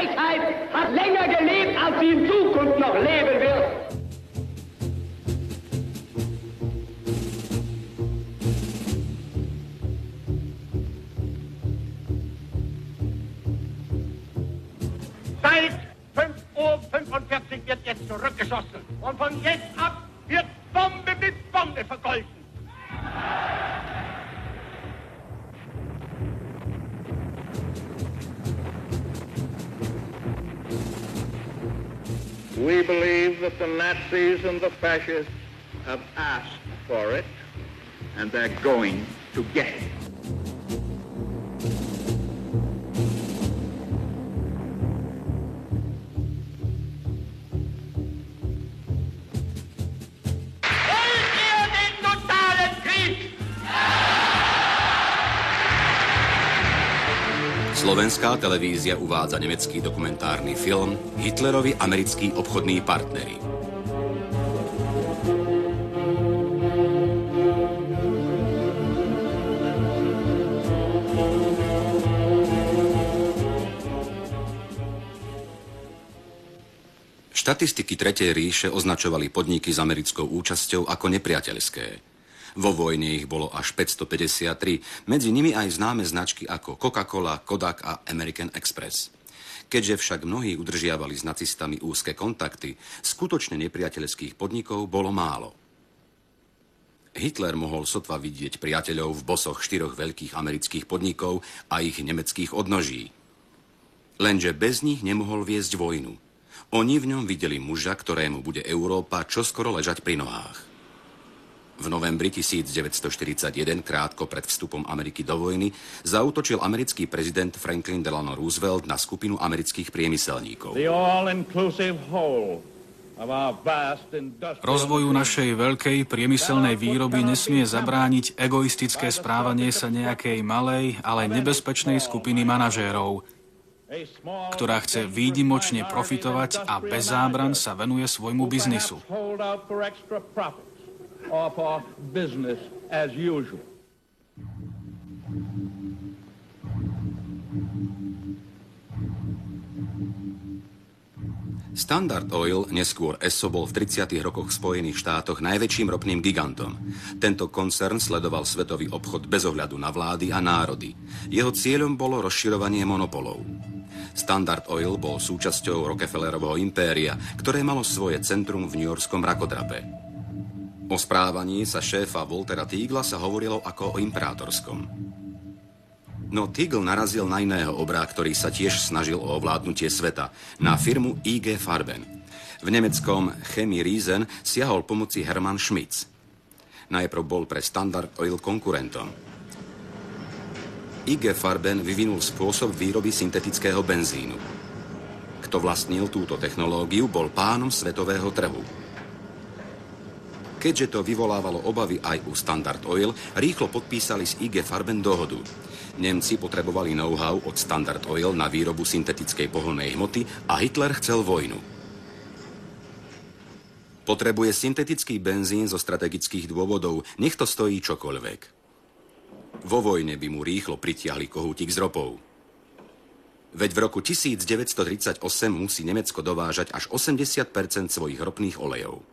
Frechheit hat länger gelebt, als sie in Zukunft noch leben wird. Seit 5:45 Uhr wird jetzt zurückgeschossen. Und von jetzt ab wird Bombe mit Bombe vergolten. We believe that the Nazis and the fascists have asked for it, and they're going to get it. Slovenská televízia uvádza nemecký dokumentárny film Hitlerovi americkí obchodní partneri. Štatistiky Tretej ríše označovali podniky s americkou účasťou ako nepriateľské. Vo vojne ich bolo až 553, medzi nimi aj známe značky ako Coca-Cola, Kodak a American Express. Keďže však mnohí udržiavali s nacistami úzke kontakty, skutočne nepriateľských podnikov bolo málo. Hitler mohol sotva vidieť priateľov v bosoch 4 veľkých amerických podnikov a ich nemeckých odnoží. Lenže bez nich nemohol viesť vojnu. Oni v ňom videli muža, ktorému bude Európa čoskoro ležať pri nohách. V novembri 1941, krátko pred vstupom Ameriky do vojny, zaútočil americký prezident Franklin Delano Roosevelt na skupinu amerických priemyselníkov. Rozvoju našej veľkej priemyselnej výroby nesmie zabrániť egoistické správanie sa nejakej malej, ale nebezpečnej skupiny manažérov, ktorá chce výnimočne profitovať a bez zábran sa venuje svojmu biznisu. Or for business as usual. Standard Oil, neskôr Esso, bol v 30. rokoch v Spojených štátoch najväčším ropným gigantom. Tento koncern sledoval svetový obchod bez ohľadu na vlády a národy. Jeho cieľom bolo rozširovanie monopolov. Standard Oil bol súčasťou Rockefellerovho impéria, ktoré malo svoje centrum v newyorskom rakodrape. O správaní sa šéfa Waltera Teagla sa hovorilo ako o imperátorskom. No Teagle narazil na iného obra, ktorý sa tiež snažil o ovládnutie sveta, na firmu IG Farben. V nemeckom Chemie Riesen siahol pomoci Hermann Schmitz. Najprv bol pre Standard Oil konkurentom. IG Farben vyvinul spôsob výroby syntetického benzínu. Kto vlastnil túto technológiu, bol pánom svetového trhu. Keďže to vyvolávalo obavy aj u Standard Oil, rýchlo podpísali s IG Farben dohodu. Nemci potrebovali know-how od Standard Oil na výrobu syntetickej pohonnej hmoty a Hitler chcel vojnu. Potrebuje syntetický benzín zo strategických dôvodov, nech to stojí čokoľvek. Vo vojne by mu rýchlo pritiahli kohútik s ropou. Veď v roku 1938 musí Nemecko dovážať až 80% svojich ropných olejov.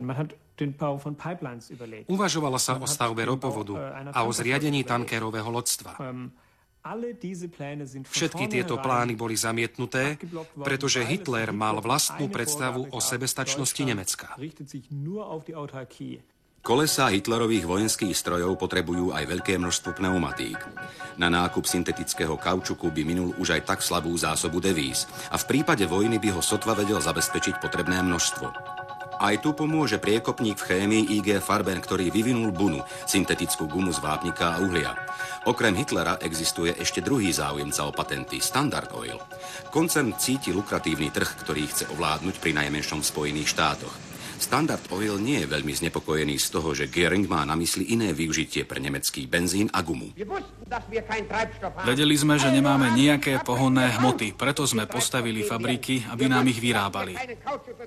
Uvažovalo sa o stavbe ropovodu a o zriadení tankerového lodstva. Všetky tieto plány boli zamietnuté, pretože Hitler mal vlastnú predstavu o sebestačnosti Nemecka. Kolesá Hitlerových vojenských strojov potrebujú aj veľké množstvo pneumatík. Na nákup syntetického kaučuku by minul už aj tak slabú zásobu devíz a v prípade vojny by ho sotva vedel zabezpečiť potrebné množstvo. Aj tu pomôže priekopník v chémii IG Farben, ktorý vyvinul bunu, syntetickú gumu z vápnika a uhlia. Okrem Hitlera existuje ešte druhý záujemca o patenty, Standard Oil. Koncern cíti lukratívny trh, ktorý chce ovládnuť pri najmenšom v Spojených štátoch. Standard Oil nie je veľmi znepokojený z toho, že Göring má na mysli iné využitie pre nemecký benzín a gumu. Vedeli sme, že nemáme nejaké pohonné hmoty, preto sme postavili fabriky, aby nám ich vyrábali.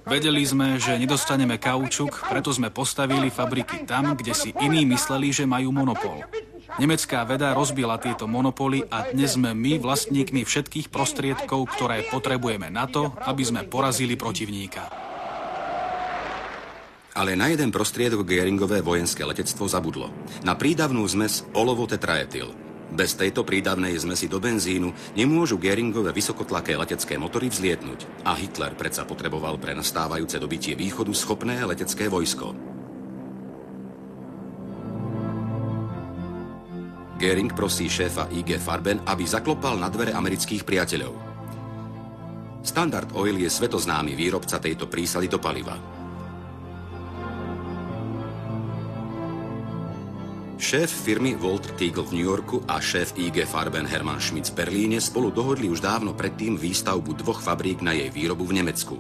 Vedeli sme, že nedostaneme kaučuk, preto sme postavili fabriky tam, kde si iní mysleli, že majú monopol. Nemecká veda rozbila tieto monopoly a dnes sme my vlastníkmi všetkých prostriedkov, ktoré potrebujeme na to, aby sme porazili protivníka. Ale na jeden prostriedok Göringové vojenské letectvo zabudlo. Na prídavnú zmes olovo tetraetyl. Bez tejto prídavnej zmesi do benzínu nemôžu Göringové vysokotlaké letecké motory vzlietnúť. A Hitler predsa potreboval pre nastávajúce dobitie východu schopné letecké vojsko. Göring prosí šéfa IG Farben, aby zaklopal na dvere amerických priateľov. Standard Oil je svetoznámy výrobca tejto prísady do paliva. Šéf firmy Walter Teagle v New Yorku a šéf IG Farben Hermann Schmitz v Berlíne spolu dohodli už dávno predtým výstavbu 2 fabrík na jej výrobu v Nemecku.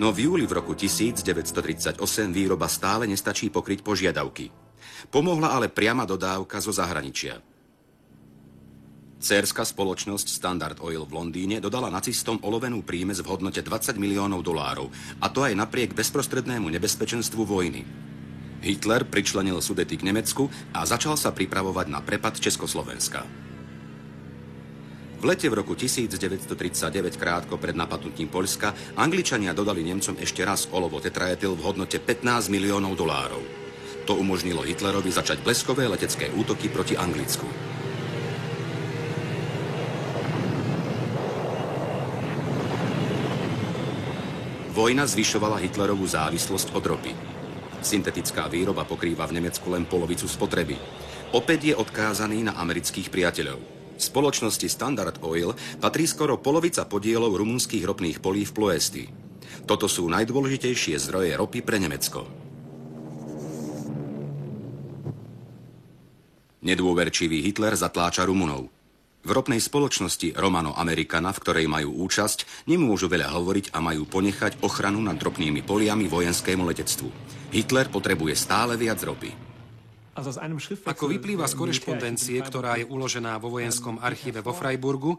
No v júli v roku 1938 výroba stále nestačí pokryť požiadavky. Pomohla ale priama dodávka zo zahraničia. Dcérská spoločnosť Standard Oil v Londýne dodala nacistom olovenú prímes v hodnote $20 miliónov, a to aj napriek bezprostrednému nebezpečenstvu vojny. Hitler pričlenil Sudety k Nemecku a začal sa pripravovať na prepad Československa. V lete v roku 1939, krátko pred napadnutím Poľska, Angličania dodali Nemcom ešte raz olovo tetraetyl v hodnote $15 miliónov. To umožnilo Hitlerovi začať bleskové letecké útoky proti Anglicku. Vojna zvyšovala Hitlerovú závislosť od ropy. Syntetická výroba pokrýva v Nemecku len polovicu spotreby. Opäť je odkázaný na amerických priateľov. Spoločnosti Standard Oil patrí skoro polovica podielov rumunských ropných polí v Ploesti. Toto sú najdôležitejšie zdroje ropy pre Nemecko. Nedôverčivý Hitler zatláča Rumunov. V ropnej spoločnosti Romano Americana, v ktorej majú účasť, nemôžu veľa hovoriť a majú ponechať ochranu nad ropnými poliami vojenskému letectvu. Hitler potrebuje stále viac ropy. Ako vyplýva z korešpondencie, ktorá je uložená vo vojenskom archíve vo Freiburgu,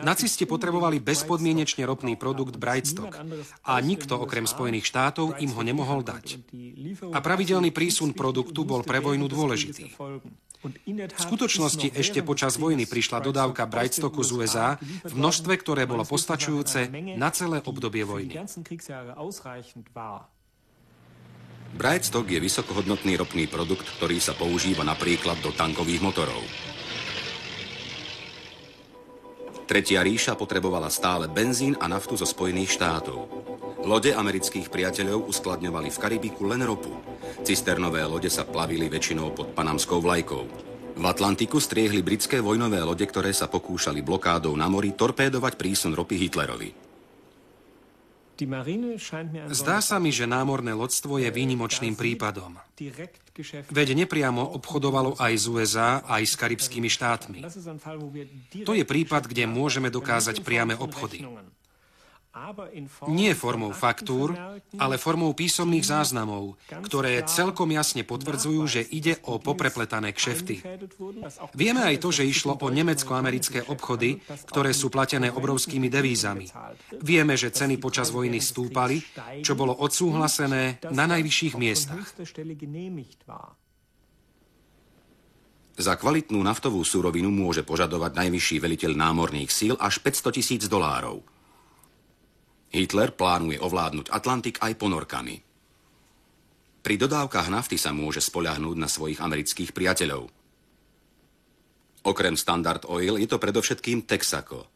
nacisti potrebovali bezpodmienečne ropný produkt Breitstock a nikto okrem Spojených štátov im ho nemohol dať. A pravidelný prísun produktu bol pre vojnu dôležitý. V skutočnosti ešte počas vojny prišla dodávka Breitstocku z USA v množstve, ktoré bolo postačujúce na celé obdobie vojny. Breitstock je vysokohodnotný ropný produkt, ktorý sa používa napríklad do tankových motorov. Tretia ríša potrebovala stále benzín a naftu zo Spojených štátov. Lode amerických priateľov uskladňovali v Karibiku len ropu. Cisternové lode sa plavili väčšinou pod panamskou vlajkou. V Atlantiku striehli britské vojnové lode, ktoré sa pokúšali blokádou na mori torpédovať prísun ropy Hitlerovi. Zdá sa mi, že námorné lodstvo je výnimočným prípadom. Veď nepriamo obchodovalo aj z USA, aj s karibskými štátmi. To je prípad, kde môžeme dokázať priame obchody. Nie formou faktúr, ale formou písomných záznamov, ktoré celkom jasne potvrdzujú, že ide o poprepletané kšefty. Vieme aj to, že išlo o nemecko-americké obchody, ktoré sú platené obrovskými devízami. Vieme, že ceny počas vojny stúpali, čo bolo odsúhlasené na najvyšších miestach. Za kvalitnú naftovú surovinu môže požadovať najvyšší veliteľ námorných síl až $500,000. Hitler plánuje ovládnuť Atlantik aj ponorkami. Pri dodávkach nafty sa môže spoľahnúť na svojich amerických priateľov. Okrem Standard Oil je to predovšetkým Texaco.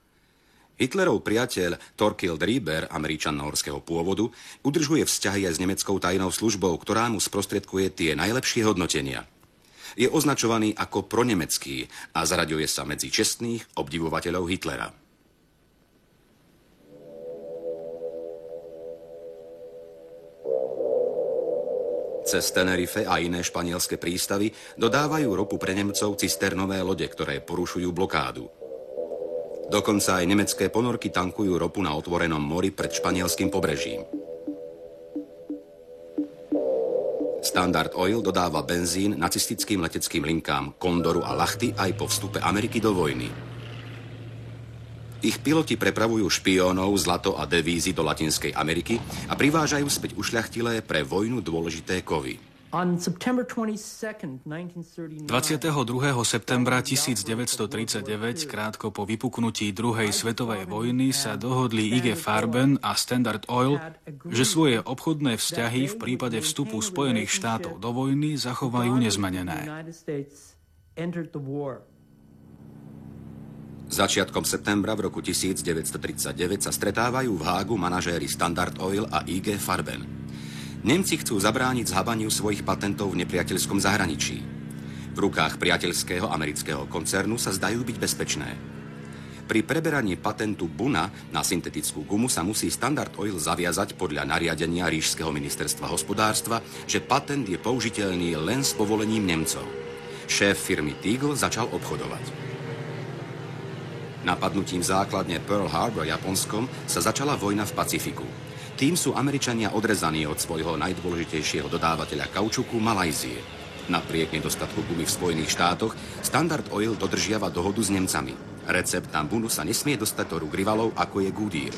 Hitlerov priateľ Thorkild Rieber, Američan norského pôvodu, udržuje vzťahy aj s nemeckou tajnou službou, ktorá mu sprostredkuje tie najlepšie hodnotenia. Je označovaný ako pronemecký a zaraďuje sa medzi čestných obdivovateľov Hitlera. Cez Tenerife a iné španielske prístavy dodávajú ropu pre Nemcov cisternové lode, ktoré porušujú blokádu. Dokonca aj nemecké ponorky tankujú ropu na otvorenom mori pred španielským pobrežím. Standard Oil dodáva benzín nacistickým leteckým linkám Kondoru a Lachty aj po vstupe Ameriky do vojny. Ich piloti prepravujú špiónov, zlato a devízy do Latinskej Ameriky a privážajú späť ušľachtilé pre vojnu dôležité kovy. 22. septembra 1939, krátko po vypuknutí druhej svetovej vojny, sa dohodli IG Farben a Standard Oil, že svoje obchodné vzťahy v prípade vstupu Spojených štátov do vojny zachovajú nezmenené. Začiatkom septembra v roku 1939 sa stretávajú v Hágu manažéri Standard Oil a IG Farben. Nemci chcú zabrániť zhabaniu svojich patentov v nepriateľskom zahraničí. V rukách priateľského amerického koncernu sa zdajú byť bezpečné. Pri preberaní patentu Buna na syntetickú gumu sa musí Standard Oil zaviazať podľa nariadenia Ríšskeho ministerstva hospodárstva, že patent je použiteľný len s povolením Nemcov. Šéf firmy Teagle začal obchodovať. Napadnutím základne Pearl Harbor Japonskom sa začala vojna v Pacifiku. Tým sú Američania odrezaní od svojho najdôležitejšieho dodávateľa kaučuku Malajzie. Napriek nedostatku gumy v Spojených štátoch Standard Oil dodržiava dohodu s Nemcami. Recept na bunu sa nesmie dostať do rúk rivalov, ako je Goodyear.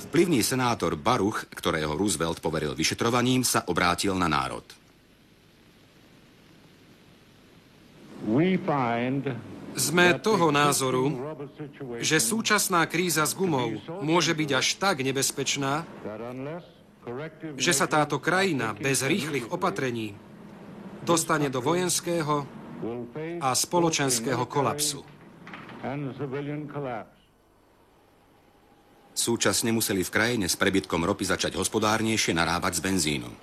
Vplyvný senátor Baruch, ktorého Roosevelt poveril vyšetrovaním, sa obrátil na národ. Sme toho názoru, že súčasná kríza s gumou môže byť až tak nebezpečná, že sa táto krajina bez rýchlych opatrení dostane do vojenského a spoločenského kolapsu. Súčasne museli v krajine s prebytkom ropy začať hospodárnejšie narábať s benzínom.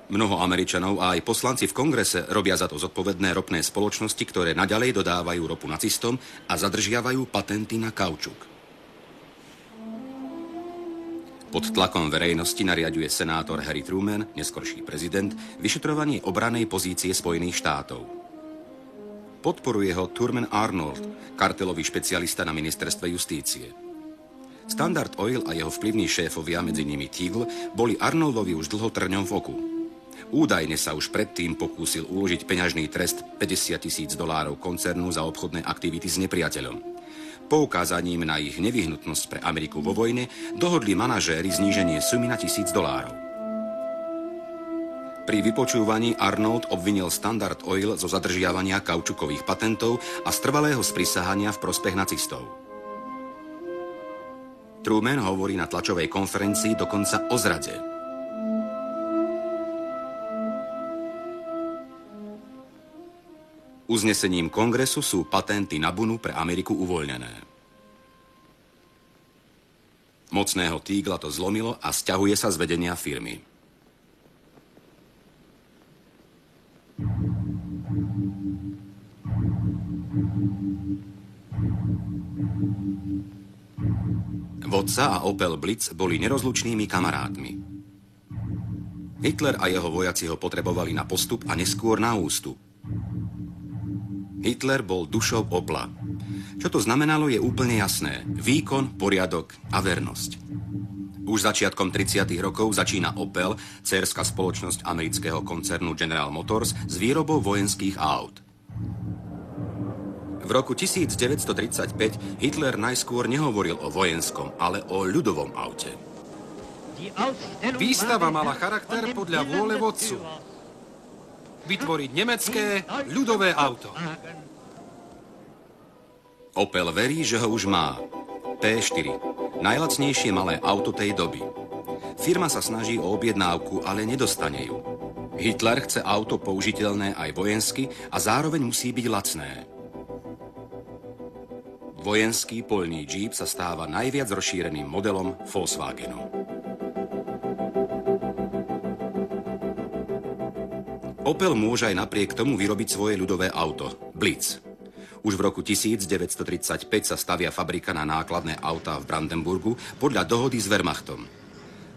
Mnoho Američanov a aj poslanci v kongrese robia za to zodpovedné ropné spoločnosti, ktoré naďalej dodávajú ropu nacistom a zadržiavajú patenty na kaučuk. Pod tlakom verejnosti nariaďuje senátor Harry Truman, neskorší prezident, vyšetrovanie obranej pozície Spojených štátov. Podporuje ho Thurman Arnold, kartelový špecialista na ministerstve justície. Standard Oil a jeho vplyvní šéfovia, medzi nimi Teagle, boli Arnoldovi už dlho trňom v oku. Údajne sa už predtým pokúsil uložiť peňažný trest $50,000 koncernu za obchodné aktivity s nepriateľom. Poukázaním na ich nevyhnutnosť pre Ameriku vo vojne dohodli manažéri zníženie sumy na $1,000. Pri vypočúvaní Arnold obvinil Standard Oil zo zadržiavania kaučukových patentov a z trvalého sprisahania v prospech nacistov. Truman hovorí na tlačovej konferencii dokonca o zrade. Uznesením kongresu sú patenty na bunu pre Ameriku uvoľnené. Mocného Teagla to zlomilo a sťahuje sa z vedenia firmy. Vodca a Opel Blitz boli nerozlučnými kamarátmi. Hitler a jeho vojaci ho potrebovali na postup a neskôr na ústup. Hitler bol dušou Opla. Čo to znamenalo, je úplne jasné. Výkon, poriadok a vernosť. Už začiatkom 30. rokov začína Opel, dcérská spoločnosť amerického koncernu General Motors, s výrobou vojenských aut. V roku 1935 Hitler najskôr nehovoril o vojenskom, ale o ľudovom aute. Výstava mala charakter podľa vôle vodcu. Vytvoriť nemecké ľudové auto. Opel verí, že ho už má. P4. Najlacnejšie malé auto tej doby. Firma sa snaží o objednávku, ale nedostane ju. Hitler chce auto použiteľné aj vojensky a zároveň musí byť lacné. Vojenský poľný Jeep sa stáva najviac rozšíreným modelom Volkswagenu. Opel môže aj napriek tomu vyrobiť svoje ľudové auto, Blitz. Už v roku 1935 sa stavia fabrika na nákladné autá v Brandenburgu podľa dohody s Wehrmachtom.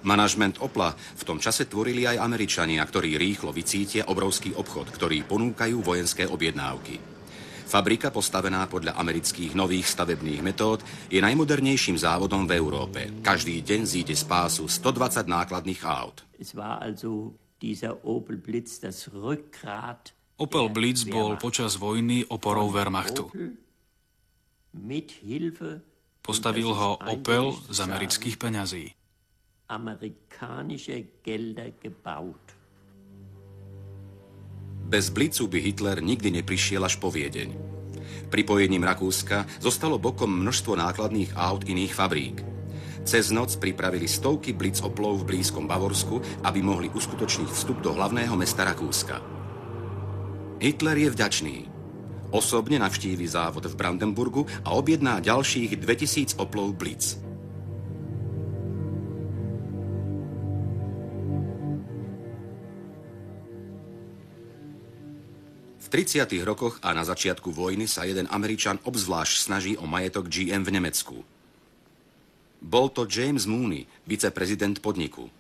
Manažment Opla v tom čase tvorili aj Američania, ktorí rýchlo vycítia obrovský obchod, ktorí ponúkajú vojenské objednávky. Fabrika, postavená podľa amerických nových stavebných metód, je najmodernejším závodom v Európe. Každý deň zíde z pásu 120 nákladných aut. Opel Blitz bol počas vojny oporou Wehrmachtu. Postavil ho Opel z amerických peňazí. Bez Blicu by Hitler nikdy neprišiel až po Viedeň. Pripojením Rakúska zostalo bokom množstvo nákladných aut iných fabrík. Cez noc pripravili stovky Blitz Oplov v blízkom Bavorsku, aby mohli uskutočniť vstup do hlavného mesta Rakúska. Hitler je vďačný. Osobne navštívi závod v Brandenburgu a objedná ďalších 2000 Oplov Blitz. V 30. rokoch a na začiatku vojny sa jeden Američan obzvlášť snaží o majetok GM v Nemecku. Bol to James Mooney, viceprezident podniku.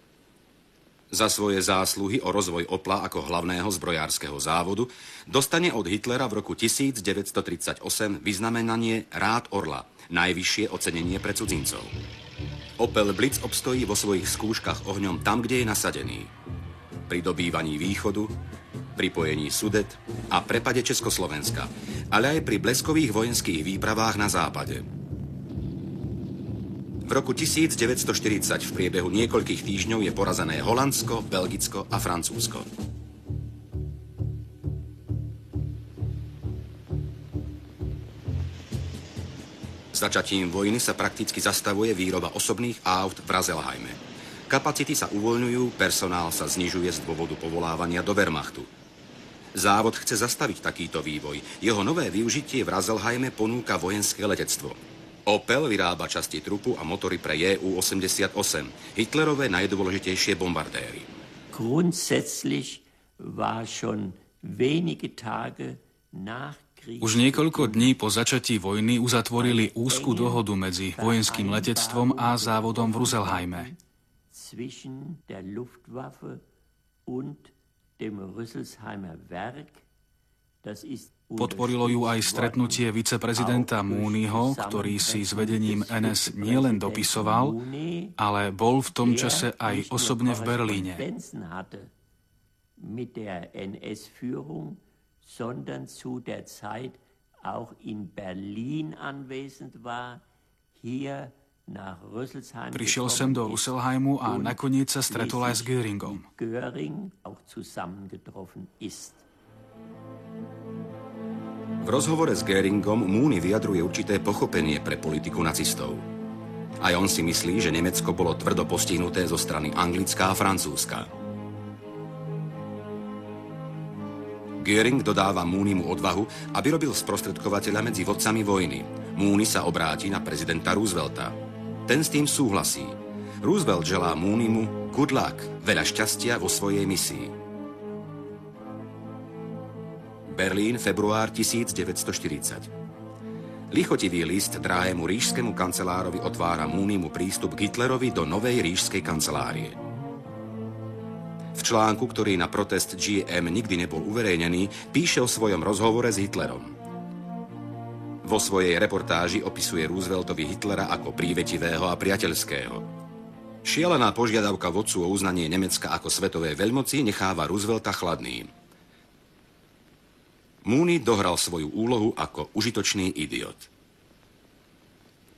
Za svoje zásluhy o rozvoj Opla ako hlavného zbrojárskeho závodu dostane od Hitlera v roku 1938 vyznamenanie Rád Orla, najvyššie ocenenie pre cudzincov. Opel Blitz obstojí vo svojich skúškach ohňom tam, kde je nasadený. Pri dobývaní východu, pripojení Sudet a prepade Československa, ale aj pri bleskových vojenských výpravách na západe. V roku 1940 v priebehu niekoľkých týždňov je porazené Holandsko, Belgicko a Francúzsko. Začatím vojny sa prakticky zastavuje výroba osobných áut v Raselheime. Kapacity sa uvoľňujú, personál sa znižuje z dôvodu povolávania do Wehrmachtu. Závod chce zastaviť takýto vývoj. Jeho nové využitie v Raselheime ponúka vojenské letectvo. Opel vyrába časti trupu a motory pre Ju-88, Hitlerové najdôležitejšie bombardéry. Grundsätzlich war schon wenige Tage nach Už niekoľko dní po začatí vojny uzatvorili úzkú dohodu medzi vojenským letectvom a závodom v Rüsselheime. Zwischen der Luftwaffe und dem Rüsselsheimer Werk, das ist Podporilo ju aj stretnutie viceprezidenta Mooneyho, ktorý si s vedením NS nielen dopisoval, ale bol v tom čase aj osobne v Berlíne. Mit der NS-Führung, sondern zu der Zeit auch in Berlin anwesend war, hier nach Rüsselsheim Prišiel sem do Rüsselheimu a nakoniec sa stretol aj s Göringom. Göring auch zusammengetroffen ist. V rozhovore s Göringom Mooney vyjadruje určité pochopenie pre politiku nacistov. Aj on si myslí, že Nemecko bolo tvrdo postihnuté zo strany Anglická a Francúzska. Göring dodáva Mooneymu odvahu, aby robil sprostredkovateľa medzi vodcami vojny. Mooney sa obráti na prezidenta Roosevelta. Ten s tým súhlasí. Roosevelt želá Mooneymu good luck, veľa šťastia vo svojej misii. Berlín, február 1940. Lichotivý list dráhému ríšskému kancelárovi otvára Mooneymu prístup k Hitlerovi do novej ríšskej kancelárie. V článku, ktorý na protest GM nikdy nebol uverejnený, píše o svojom rozhovore s Hitlerom. Vo svojej reportáži opisuje Rooseveltovi Hitlera ako prívetivého a priateľského. Šialená požiadavka vodcu o uznanie Nemecka ako svetovej veľmoci necháva Roosevelta chladným. Mooney dohral svoju úlohu ako užitočný idiot.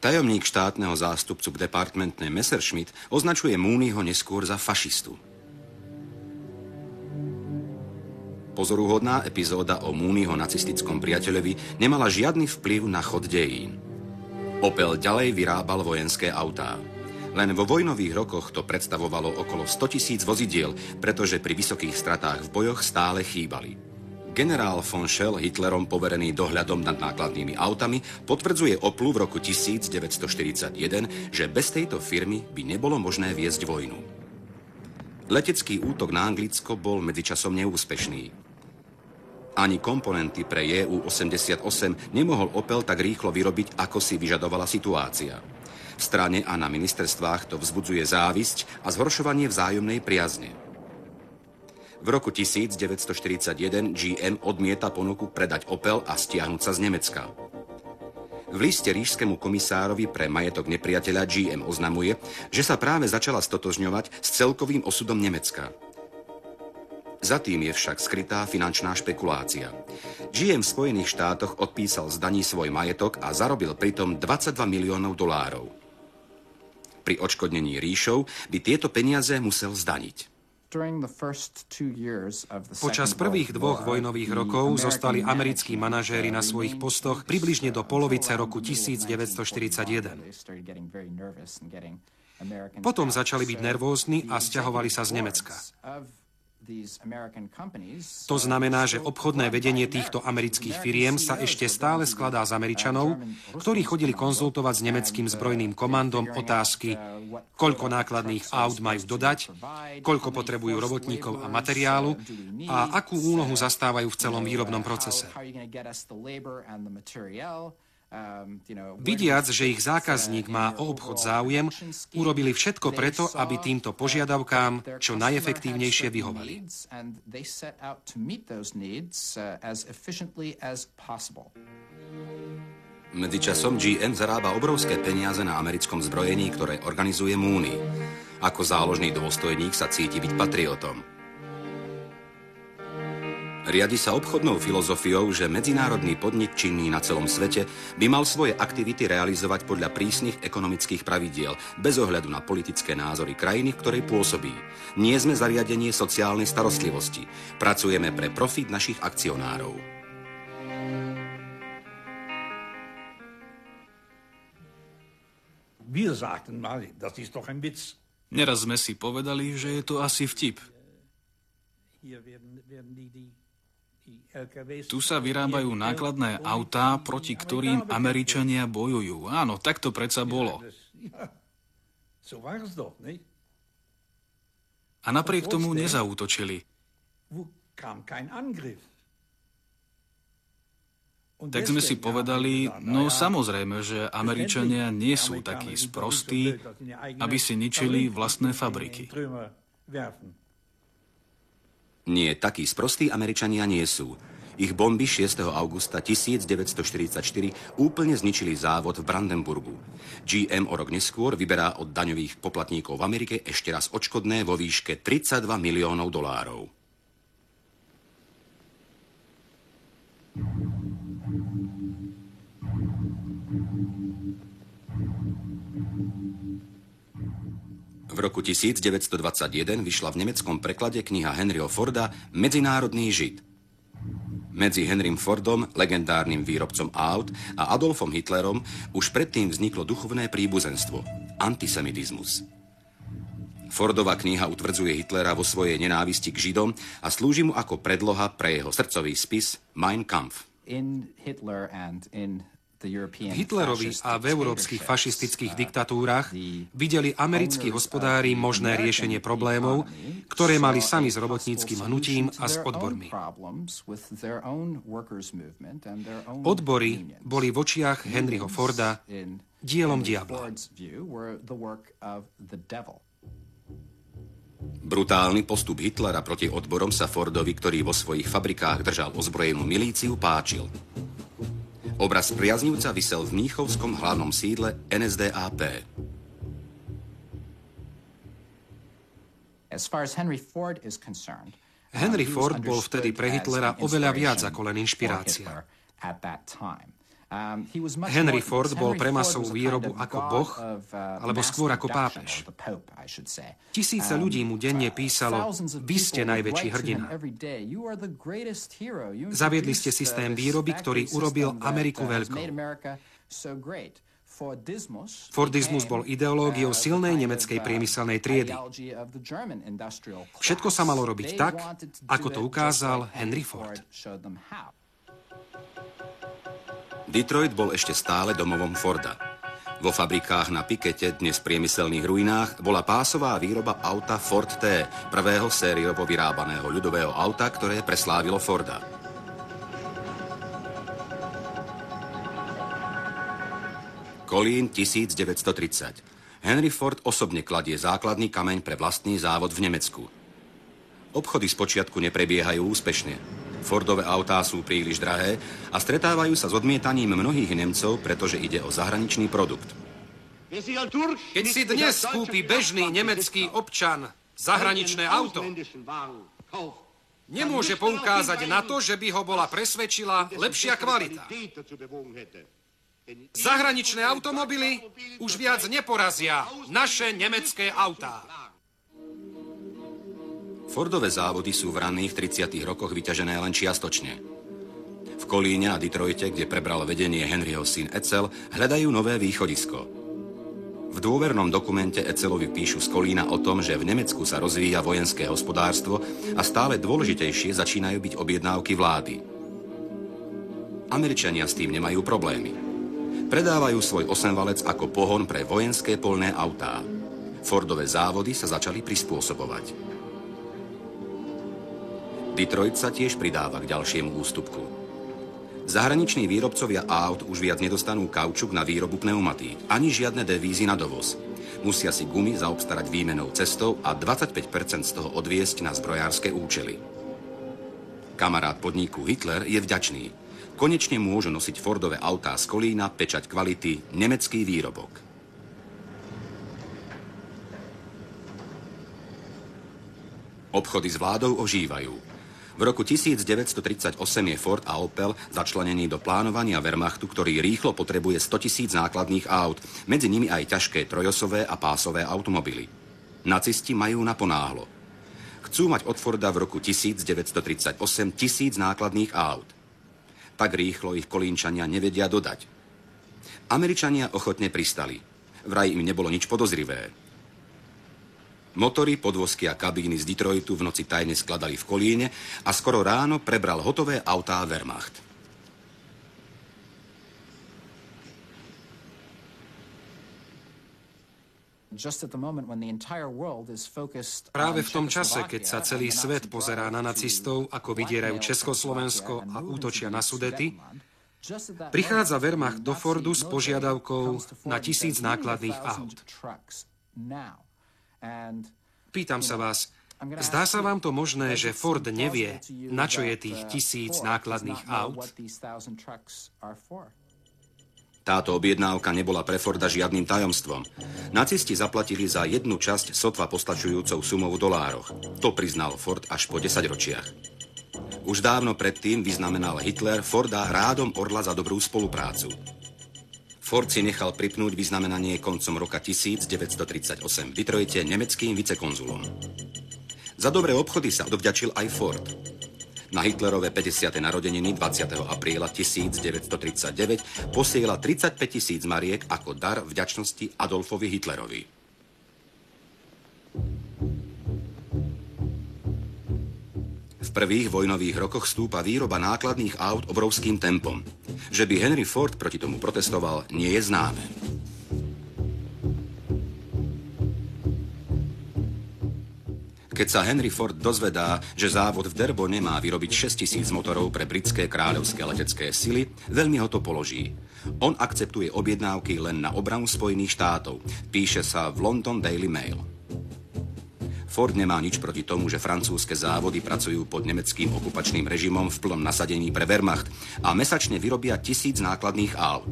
Tajomník štátneho zástupcu k departmentnej Messerschmitt označuje Mooneyho neskôr za fašistu. Pozoruhodná epizóda o Mooneyho nacistickom priateľovi nemala žiadny vplyv na chod dejín. Opel ďalej vyrábal vojenské autá. Len vo vojnových rokoch to predstavovalo okolo 100 000 vozidiel, pretože pri vysokých stratách v bojoch stále chýbali. Generál von Schell, Hitlerom poverený dohľadom nad nákladnými autami, potvrdzuje Oplu v roku 1941, že bez tejto firmy by nebolo možné viesť vojnu. Letecký útok na Anglicko bol medzičasom neúspešný. Ani komponenty pre Ju-88 nemohol Opel tak rýchlo vyrobiť, ako si vyžadovala situácia. V strane a na ministerstvách to vzbudzuje závisť a zhoršovanie vzájomnej priazne. V roku 1941 GM odmieta ponuku predať Opel a stiahnuť sa z Nemecka. V liste ríšskému komisárovi pre majetok nepriateľa GM oznamuje, že sa práve začala stotožňovať s celkovým osudom Nemecka. Za tým je však skrytá finančná špekulácia. GM v Spojených štátoch odpísal z daní svoj majetok a zarobil pritom $22 miliónov. Pri odškodnení ríšou by tieto peniaze musel zdaniť. Počas prvých dvoch vojnových rokov zostali americkí manažéri na svojich postoch približne do polovice roku 1941. Potom začali byť nervózni a sťahovali sa z Nemecka. To znamená, že obchodné vedenie týchto amerických firiem sa ešte stále skladá z Američanov, ktorí chodili konzultovať s nemeckým zbrojným komandom otázky, koľko nákladných aut majú dodať, koľko potrebujú robotníkov a materiálu a akú úlohu zastávajú v celom výrobnom procese. Vidiac, že ich zákazník má o obchod záujem, urobili všetko preto, aby týmto požiadavkám čo najefektívnejšie vyhovali. Medzičasom GM zarába obrovské peniaze na americkom zbrojení, ktoré organizuje Mooney. Ako záložný dôstojník sa cíti byť patriotom. Riadi sa obchodnou filozofiou, že medzinárodný podnik činný na celom svete by mal svoje aktivity realizovať podľa prísnych ekonomických pravidiel, bez ohľadu na politické názory krajiny, v ktorej pôsobí. Nie sme zariadenie sociálnej starostlivosti. Pracujeme pre profit našich akcionárov. Neraz sme si povedali, že je to asi vtip. Tu sa vyrábajú nákladné autá, proti ktorým Američania bojujú. Áno, tak to predsa bolo. A napriek tomu nezaútočili. Tak sme si povedali, no samozrejme, že Američania nie sú takí sprostí, aby si ničili vlastné fabriky. Nie, takí sprostí Američania nie sú. Ich bomby 6. augusta 1944 úplne zničili závod v Brandenburgu. GM o rok neskôr vyberá od daňových poplatníkov v Amerike ešte raz odškodné vo výške $32 miliónov. V roku 1921 vyšla v nemeckom preklade kniha Henryho Forda Medzinárodný žid. Medzi Henrym Fordom, legendárnym výrobcom aut, a Adolfom Hitlerom už predtým vzniklo duchovné príbuzenstvo – antisemitizmus. Fordova kniha utvrdzuje Hitlera vo svojej nenávisti k Židom a slúži mu ako predloha pre jeho srdcový spis Mein Kampf. V Hitlerovi a v európskych fašistických diktatúrach videli americkí hospodári možné riešenie problémov, ktoré mali sami s robotníckym hnutím a s odbormi. Odbory boli v očiach Henryho Forda dielom diabla. Brutálny postup Hitlera proti odborom sa Fordovi, ktorý vo svojich fabrikách držal ozbrojenú milíciu, páčil. Obraz priaznivca visel v mníchovskom hlavnom sídle NSDAP. Henry Ford bol vtedy pre Hitlera oveľa viac ako len inšpirácia. Henry Ford bol pre masovú výrobu ako boh, alebo skôr ako pápež. Tisíce ľudí mu denne písalo: vy ste najväčší hrdina. Zaviedli ste systém výroby, ktorý urobil Ameriku veľkou. Fordizmus bol ideológiou silnej nemeckej priemyselnej triedy. Všetko sa malo robiť tak, ako to ukázal Henry Ford. Detroit bol ešte stále domovom Forda. Vo fabrikách na Pikete, dnes priemyselných ruinách, bola pásová výroba auta Ford T, prvého sériovo vyrábaného ľudového auta, ktoré preslávilo Forda. Kolín 1930. Henry Ford osobne kladie základný kameň pre vlastný závod v Nemecku. Obchody spočiatku neprebiehajú úspešne. Fordové autá sú príliš drahé a stretávajú sa s odmietaním mnohých Nemcov, pretože ide o zahraničný produkt. Keď si dnes kúpi bežný nemecký občan zahraničné auto, nemôže poukázať na to, že by ho bola presvedčila lepšia kvalita. Zahraničné automobily už viac neporazia naše nemecké autá. Fordové závody sú v ranných 30. rokoch vyťažené len čiastočne. V Kolíne a Detroite, kde prebral vedenie Henryho syn Edsel, hľadajú nové východisko. V dôvernom dokumente Edselovi píšu z Kolína o tom, že v Nemecku sa rozvíja vojenské hospodárstvo a stále dôležitejšie začínajú byť objednávky vlády. Američania s tým nemajú problémy. Predávajú svoj osemvalec ako pohon pre vojenské poľné autá. Fordové závody sa začali prispôsobovať. Detroit sa tiež pridáva k ďalšiemu ústupku. Zahraniční výrobcovia aut už viac nedostanú kaučuk na výrobu pneumatík, ani žiadne devízy na dovoz. Musia si gumy zaobstarať výmenou cestou a 25% z toho odviesť na zbrojárske účely. Kamarát podniku Hitler je vďačný. Konečne môžu nosiť Fordové autá z Kolína, pečať kvality, nemecký výrobok. Obchody s vládou ožívajú. V roku 1938 je Ford a Opel začlenený do plánovania Wehrmachtu, ktorý rýchlo potrebuje 100 000 nákladných aut, medzi nimi aj ťažké trojosové a pásové automobily. Nacisti majú naponáhlo. Chcú mať od Forda v roku 1938 1000 nákladných aut. Tak rýchlo ich Kolínčania nevedia dodať. Američania ochotne pristali. Vraj im nebolo nič podozrivé. Motory, podvozky a kabíny z Detroitu v noci tajne skladali v Kolíne a skoro ráno prebral hotové autá Wehrmacht. Práve v tom čase, keď sa celý svet pozerá na nacistov, ako vydierajú Československo a útočia na Sudety, prichádza Wehrmacht do Fordu s požiadavkou na 1000 nákladných aut. Pýtam sa vás, zdá sa vám to možné, že Ford nevie, na čo je tých 1000 nákladných aut? Táto objednávka nebola pre Forda žiadnym tajomstvom. Nacisti zaplatili za jednu časť sotva postačujúcou sumou v dolároch. To priznal Ford až po 10 ročiach. Už dávno predtým vyznamenal Hitler Forda rádom orla za dobrú spoluprácu. Ford si nechal pripnúť vyznamenanie koncom roka 1938 v Detroite nemeckým vicekonzulom. Za dobré obchody sa odvďačil aj Ford. Na Hitlerove 50. narodeniny 20. apríla 1939 posiela 35 000 mariek ako dar vďačnosti Adolfovi Hitlerovi. V prvých vojnových rokoch stúpa výroba nákladných aut obrovským tempom. Že by Henry Ford proti tomu protestoval, nie je známe. Keď sa Henry Ford dozvedá, že závod v Derbone má vyrobiť 6 000 motorov pre britské kráľovské letecké sily, veľmi ho to položí. On akceptuje objednávky len na obranu Spojených štátov. Píše sa v London Daily Mail. Ford nemá nič proti tomu, že francúzske závody pracujú pod nemeckým okupačným režimom v plnom nasadení pre Wehrmacht a mesačne vyrobia 1000 nákladných aut.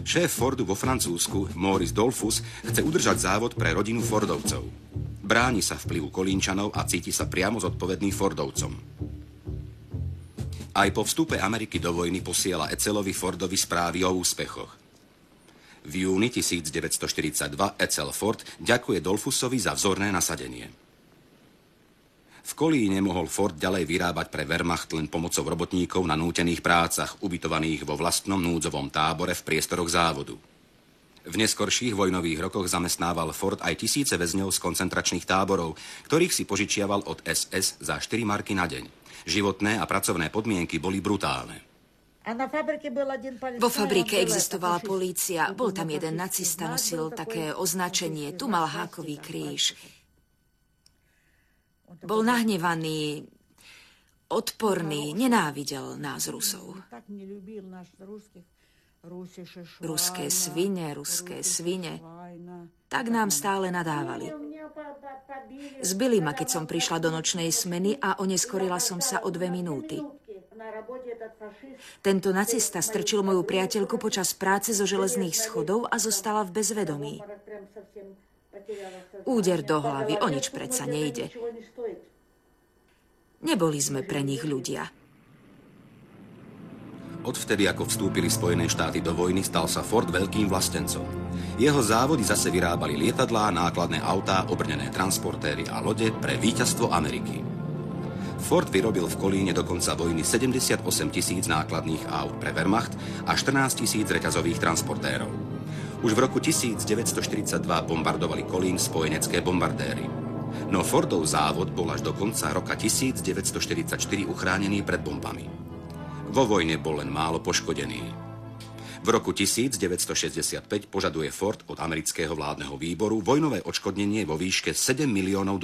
Šéf Fordu vo Francúzsku, Maurice Dollfuss, chce udržať závod pre rodinu Fordovcov. Bráni sa vplyvu Kolínčanov a cíti sa priamo zodpovedný Fordovcom. Aj po vstupe Ameriky do vojny posiela Edselovi Fordovi správy o úspechoch. V júni 1942 Edsel Ford ďakuje Dollfussovi za vzorné nasadenie. V Kolíne mohol Ford ďalej vyrábať pre Wehrmacht len pomocou robotníkov na nútených prácach, ubytovaných vo vlastnom núdzovom tábore v priestoroch závodu. V neskorších vojnových rokoch zamestnával Ford aj tisíce väzňov z koncentračných táborov, ktorých si požičiaval od SS za 4 marky na deň. Životné a pracovné podmienky boli brutálne. Vo fabrike existovala polícia, bol tam jeden nacista, nosil také označenie, tu mal hákový kríž. Bol nahnevaný, odporný, nenávidel nás Rusov. Ruské svine. Tak nám stále nadávali. Zbili ma, keď som prišla do nočnej smeny a oneskorila som sa o 2 minúty. Tento nacista strčil moju priateľku počas práce zo železných schodov a zostala v bezvedomí. Úder do hlavy, o nič predsa nejde. Neboli sme pre nich ľudia. Odvtedy, ako vstúpili Spojené štáty do vojny, stal sa Ford veľkým vlastencom. Jeho závody zase vyrábali lietadlá, nákladné autá, obrnené transportéry a lode pre víťazstvo Ameriky. Ford vyrobil v Kolíne do konca vojny 78 000 nákladných aut pre Wehrmacht a 14 000 reťazových transportérov. Už v roku 1942 bombardovali Kolín spojenecké bombardéry. No Fordov závod bol až do konca roka 1944 uchránený pred bombami. Vo vojne bol len málo poškodený. V roku 1965 požaduje Ford od amerického vládneho výboru vojnové odškodnenie vo výške $7 miliónov.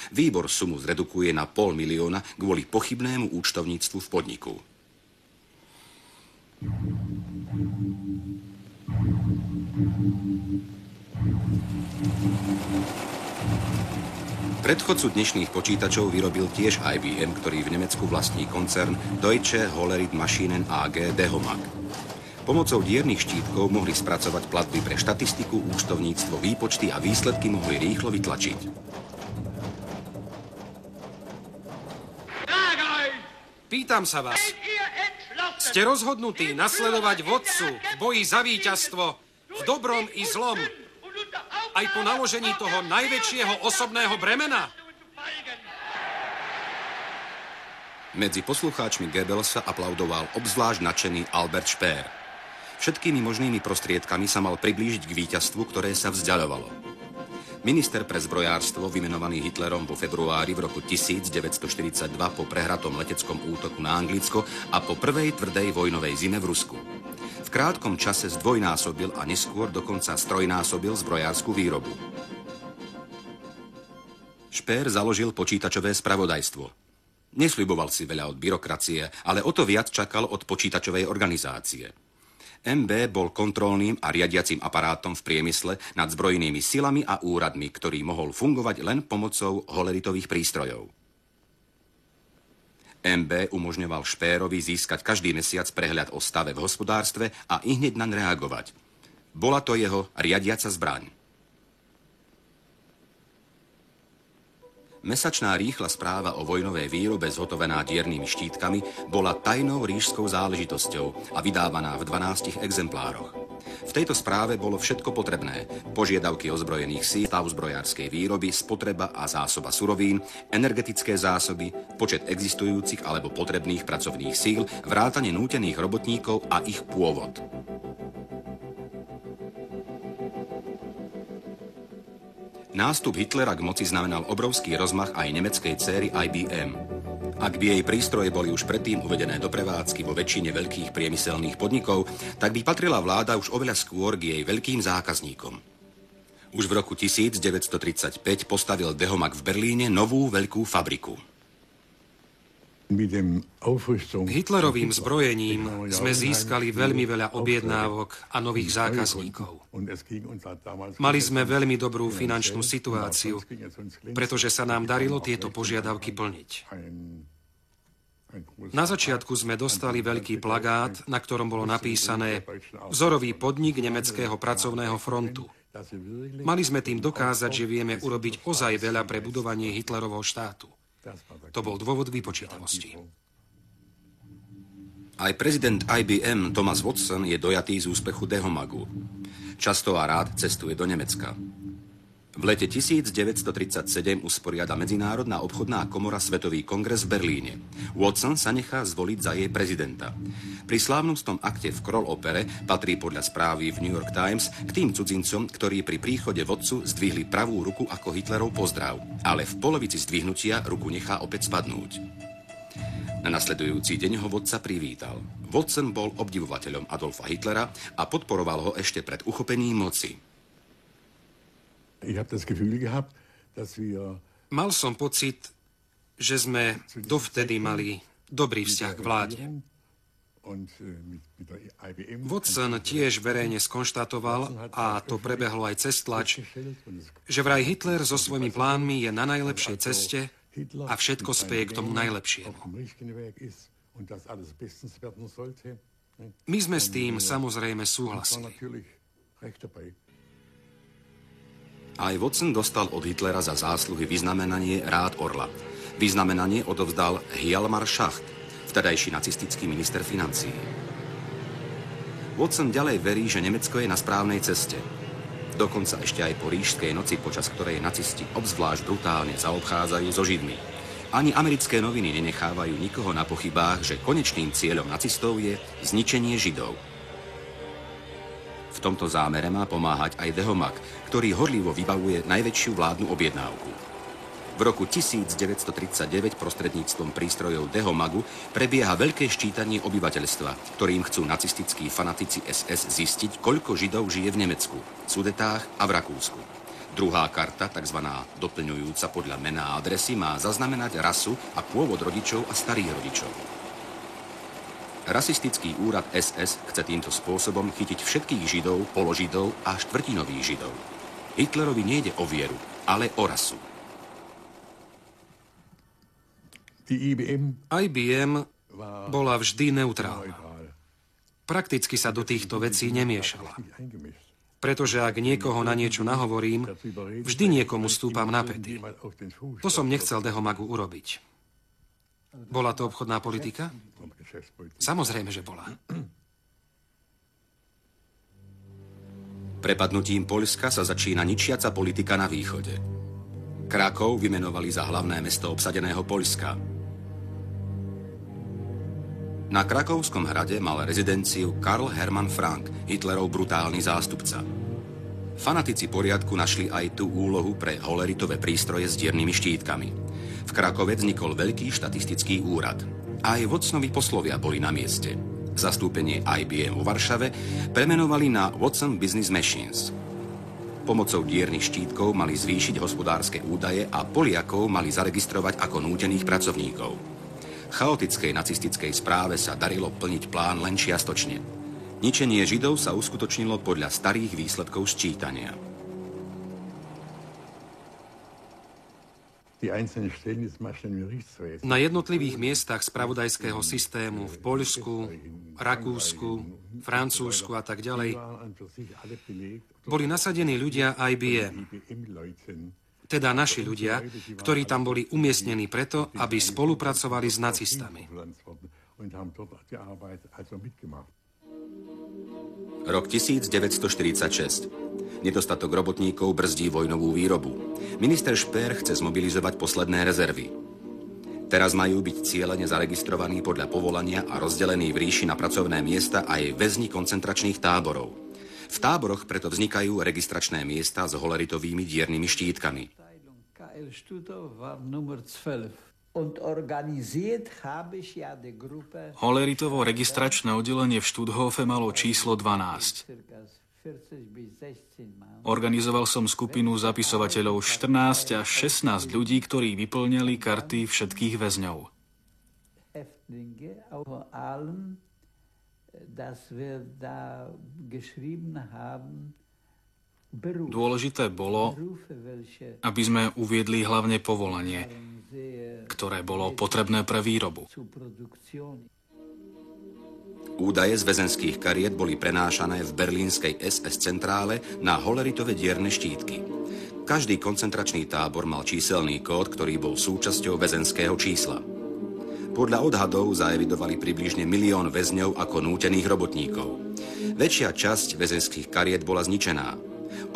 Výbor sumu zredukuje na $500 000 kvôli pochybnému účtovníctvu v podniku. Predchodcu dnešných počítačov vyrobil tiež IBM, ktorý v Nemecku vlastní koncern Deutsche Hollerith Maschinen AG Dehomag. Pomocou diernych štítkov mohli spracovať platby pre štatistiku, účtovníctvo, výpočty a výsledky mohli rýchlo vytlačiť. Pýtam sa vás, ste rozhodnutí nasledovať vodcu v boji za víťazstvo v dobrom i zlom, aj po naložení toho najväčšieho osobného bremena? Medzi poslucháčmi Goebbelsa aplaudoval obzvlášť nadšený Albert Speer. Všetkými možnými prostriedkami sa mal priblížiť k víťazstvu, ktoré sa vzdiaľovalo. Minister pre zbrojárstvo, vymenovaný Hitlerom vo februári v roku 1942 po prehratom leteckom útoku na Anglicko a po prvej tvrdej vojnovej zime v Rusku. V krátkom čase zdvojnásobil a neskôr dokonca strojnásobil zbrojárskú výrobu. Speer založil počítačové spravodajstvo. Nesľuboval si veľa od byrokracie, ale o to viac čakal od počítačovej organizácie. MB bol kontrolným a riadiacím aparátom v priemysle nad zbrojnými silami a úradmi, ktorý mohol fungovať len pomocou Holleritových prístrojov. MB umožňoval Speerovi získať každý mesiac prehľad o stave v hospodárstve a ihneď naň reagovať. Bola to jeho riadiaca zbraň. Mesačná rýchla správa o vojnovej výrobe zhotovená diernými štítkami bola tajnou ríšskou záležitosťou a vydávaná v 12 exemplároch. V tejto správe bolo všetko potrebné. Požiadavky ozbrojených síl, stav zbrojárskej výroby, spotreba a zásoba surovín, energetické zásoby, počet existujúcich alebo potrebných pracovných síl, vrátane nútených robotníkov a ich pôvod. Nástup Hitlera k moci znamenal obrovský rozmach aj nemeckej céry IBM. Ak by jej prístroje boli už predtým uvedené do prevádzky vo väčšine veľkých priemyselných podnikov, tak by patrila vláda už oveľa skôr k jej veľkým zákazníkom. Už v roku 1935 postavil Dehomag v Berlíne novú veľkú fabriku. Hitlerovým zbrojením sme získali veľmi veľa objednávok a nových zákazníkov. Mali sme veľmi dobrú finančnú situáciu, pretože sa nám darilo tieto požiadavky plniť. Na začiatku sme dostali veľký plagát, na ktorom bolo napísané Vzorový podnik nemeckého pracovného frontu. Mali sme tým dokázať, že vieme urobiť ozaj veľa pre budovanie Hitlerovho štátu. To bol dôvod vypočítavosti. Aj prezident IBM Thomas Watson je dojatý z úspechu Dehomagu. Často a rád cestuje do Nemecka. V lete 1937 usporiada Medzinárodná obchodná komora Svetový kongres v Berlíne. Watson sa nechá zvoliť za jej prezidenta. Pri slávnostnom akte v Kroll opere patrí podľa správy v New York Times k tým cudzincom, ktorí pri príchode vodcu zdvihli pravú ruku ako Hitlerov pozdrav, ale v polovici zdvihnutia ruku nechá opäť spadnúť. Na nasledujúci deň ho vodca privítal. Watson bol obdivovateľom Adolfa Hitlera a podporoval ho ešte pred uchopením moci. Mal som pocit, že sme dovtedy mali dobrý vzťah k vláde. Watson tiež verejne skonštatoval, a to prebehlo aj cez tlač, že vraj Hitler so svojimi plánmi je na najlepšej ceste a všetko speje k tomu najlepšiemu. My sme s tým samozrejme súhlasili. Aj Watson dostal od Hitlera za zásluhy vyznamenanie Rád Orla. Vyznamenanie odovzdal Hjalmar Schacht. V vtedajší nacistický minister financií. Watson ďalej verí, že Nemecko je na správnej ceste. Dokonca ešte aj po Ríšskej noci, počas ktorej nacisti obzvlášť brutálne zaobchádzajú so Židmi. Ani americké noviny nenechávajú nikoho na pochybách, že konečným cieľom nacistov je zničenie Židov. V tomto zámere má pomáhať aj Dehomag, ktorý horlivo vybavuje najväčšiu vládnu objednávku. V roku 1939 prostredníctvom prístrojov Dehomagu prebieha veľké ščítanie obyvateľstva, ktorým chcú nacistickí fanatici SS zistiť, koľko Židov žije v Nemecku, Sudetách a v Rakúsku. Druhá karta, tzv. Doplňujúca podľa mena a adresy, má zaznamenať rasu a pôvod rodičov a starých rodičov. Rasistický úrad SS chce týmto spôsobom chytiť všetkých Židov, položidov a štvrtinových Židov. Hitlerovi nejde o vieru, ale o rasu. IBM bola vždy neutrálna. Prakticky sa do týchto vecí nemiešala. Pretože ak niekoho na niečo nahovorím, vždy niekomu stúpam na päty. To som nechcel Dehomagu urobiť. Bola to obchodná politika? Samozrejme, že bola. Prepadnutím Poľska sa začína ničiaca politika na východe. Krakov vymenovali za hlavné mesto obsadeného Poľska. Na Krakovskom hrade mal rezidenciu Karl Hermann Frank, Hitlerov brutálny zástupca. Fanatici poriadku našli aj tú úlohu pre holeritové prístroje s diernými štítkami. V Krakove vznikol veľký štatistický úrad. Aj Watsonovi poslovia boli na mieste. Zastúpenie IBM vo Varšave premenovali na Watson Business Machines. Pomocou diernych štítkov mali zvýšiť hospodárske údaje a Poliakov mali zaregistrovať ako nútených pracovníkov. Chaotickej nacistickej správe sa darilo plniť plán len čiastočne. Ničenie Židov sa uskutočnilo podľa starých výsledkov sčítania. Na jednotlivých miestach spravodajského systému v Poľsku, Rakúsku, Francúzsku a tak ďalej boli nasadení ľudia IBM. Teda naši ľudia, ktorí tam boli umiestnení preto, aby spolupracovali s nacistami. Rok 1946. Nedostatok robotníkov brzdí vojnovú výrobu. Minister Šper chce zmobilizovať posledné rezervy. Teraz majú byť cielene zaregistrovaní podľa povolania a rozdelení v ríši na pracovné miesta aj väzni koncentračných táborov. V táboroch preto vznikajú registračné miesta s holeritovými diernymi štítkami. Holeritovo registračné oddelenie v Stutthofe malo číslo 12. Organizoval som skupinu zapisovateľov 14 až 16 ľudí, ktorí vyplňali karty všetkých väzňov. Dôležité bolo, aby sme uviedli hlavne povolanie, ktoré bolo potrebné pre výrobu. Údaje z väzenských kariet boli prenášané v berlínskej SS centrále na holeritové dierne štítky. Každý koncentračný tábor mal číselný kód, ktorý bol súčasťou väzenského čísla. Podľa odhadov zaevidovali približne 1 000 000 väzňov ako nútených robotníkov. Väčšia časť väzenských kariet bola zničená.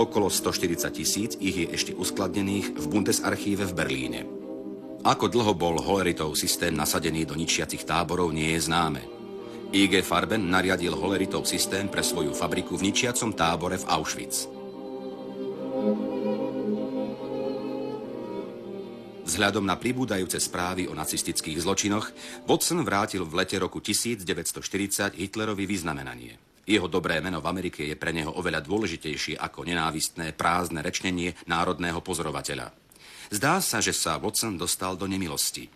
Okolo 140 000 ich je ešte uskladnených v Bundesarchíve v Berlíne. Ako dlho bol Holeritov systém nasadený do ničiacich táborov, nie je známe. IG Farben nariadil Holeritov systém pre svoju fabriku v ničiacom tábore v Auschwitz. Vzhľadom na pribúdajúce správy o nacistických zločinoch, Watson vrátil v lete roku 1940 Hitlerovi vyznamenanie. Jeho dobré meno v Amerike je pre neho oveľa dôležitejšie ako nenávistné, prázdne rečnenie národného pozorovateľa. Zdá sa, že sa Watson dostal do nemilosti.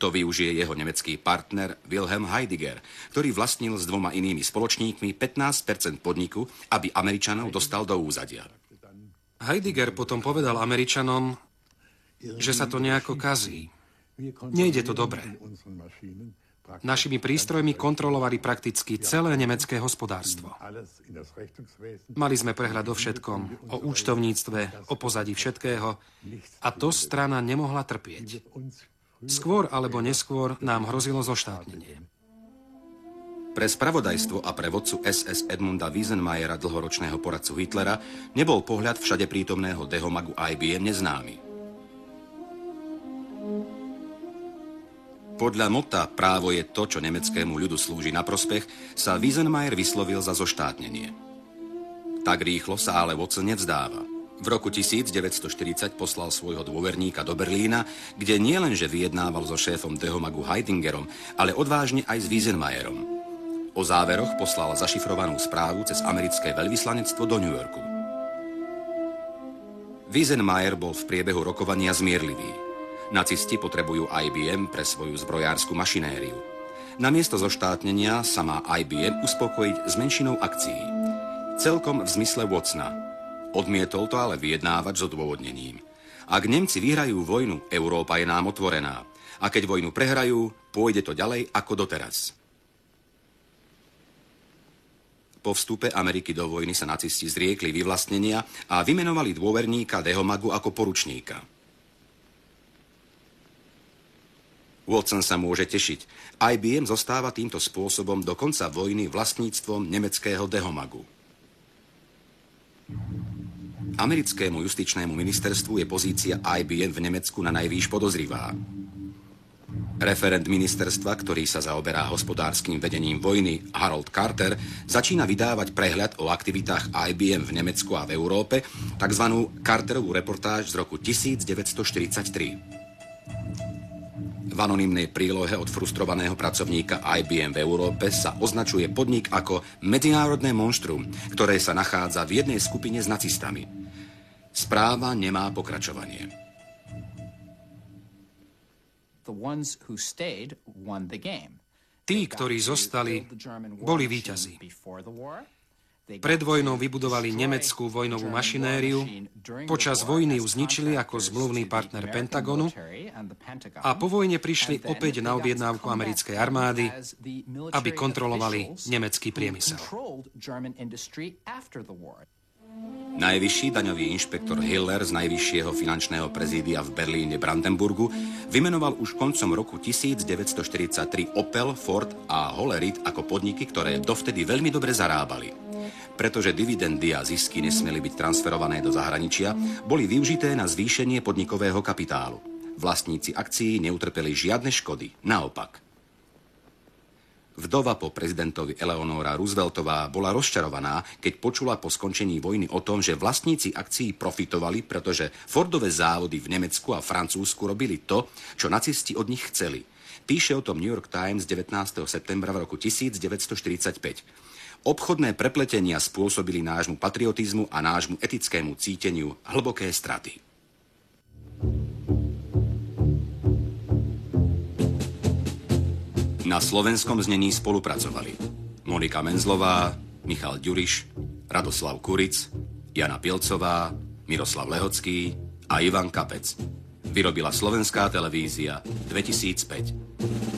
To využije jeho nemecký partner Wilhelm Heidegger, ktorý vlastnil s 2 inými spoločníkmi 15% podniku, aby Američanov dostal do úzadia. Heidegger potom povedal Američanom, že sa to nejako kazí. Nejde to dobre. Našimi prístrojmi kontrolovali prakticky celé nemecké hospodárstvo. Mali sme prehľad o všetkom, o účtovníctve, o pozadí všetkého a to strana nemohla trpieť. Skôr alebo neskôr nám hrozilo zoštátnenie. Pre spravodajstvo a pre vodcu SS Edmunda Wiesenmayera, dlhoročného poradcu Hitlera, nebol pohľad všade prítomného dehomagu IBM neznámy. Podľa motta právo je to, čo nemeckému ľudu slúži na prospech, sa Wiesenmayer vyslovil za zoštátnenie. Tak rýchlo sa ale Watson nevzdáva. V roku 1940 poslal svojho dôverníka do Berlína, kde nielenže vyjednával so šéfom dehomagu Heidingerom, ale odvážne aj s Wiesenmayerom. O záveroch poslal zašifrovanú správu cez americké veľvyslanectvo do New Yorku. Wiesenmayer bol v priebehu rokovania zmierlivý. Nacisti potrebujú IBM pre svoju zbrojárskú mašinériu. Namiesto zoštátnenia sa má IBM uspokojiť s menšinou akcií. Celkom v zmysle Watsona. Odmietol to ale vyjednávať s odôvodnením. Ak Nemci vyhrajú vojnu, Európa je nám otvorená. A keď vojnu prehrajú, pôjde to ďalej ako doteraz. Po vstupe Ameriky do vojny sa nacisti zriekli vyvlastnenia a vymenovali dôverníka dehomagu ako poručníka. Watson sa môže tešiť. IBM zostáva týmto spôsobom do konca vojny vlastníctvom nemeckého dehomagu. Americkému justičnému ministerstvu je pozícia IBM v Nemecku na najvýš podozrivá. Referent ministerstva, ktorý sa zaoberá hospodárskym vedením vojny, Harold Carter, začína vydávať prehľad o aktivitách IBM v Nemecku a v Európe, takzvanú Carterovú reportáž z roku 1943. V anonymnej prílohe od frustrovaného pracovníka IBM v Európe sa označuje podnik ako medzinárodné monštrum, ktoré sa nachádza v jednej skupine s nacistami. Správa nemá pokračovanie. Tí, ktorí zostali, boli víťazi. Pred vojnou vybudovali nemeckú vojnovú mašinériu, počas vojny ju zničili ako zmluvný partner Pentagonu a po vojne prišli opäť na objednávku americkej armády, aby kontrolovali nemecký priemysel. Najvyšší daňový inšpektor Hiller z najvyššieho finančného prezídia v Berlíne Brandenburgu vymenoval už koncom roku 1943 Opel, Ford a Hollerith ako podniky, ktoré dovtedy veľmi dobre zarábali. Pretože dividendy a zisky nesmeli byť transferované do zahraničia, boli využité na zvýšenie podnikového kapitálu. Vlastníci akcií neutrpeli žiadne škody, naopak. Vdova po prezidentovi Eleonora Rooseveltová bola rozčarovaná, keď počula po skončení vojny o tom, že vlastníci akcií profitovali, pretože Fordové závody v Nemecku a Francúzsku robili to, čo nacisti od nich chceli. Píše o tom New York Times 19. septembra v roku 1945. Obchodné prepletenia spôsobili nášmu patriotizmu a nášmu etickému cíteniu hlboké straty. Na slovenskom znení spolupracovali Monika Menzlová, Michal Ďuriš, Radoslav Kuric, Jana Pielcová, Miroslav Lehocký a Ivan Kapec. Vyrobila Slovenská televízia 2005.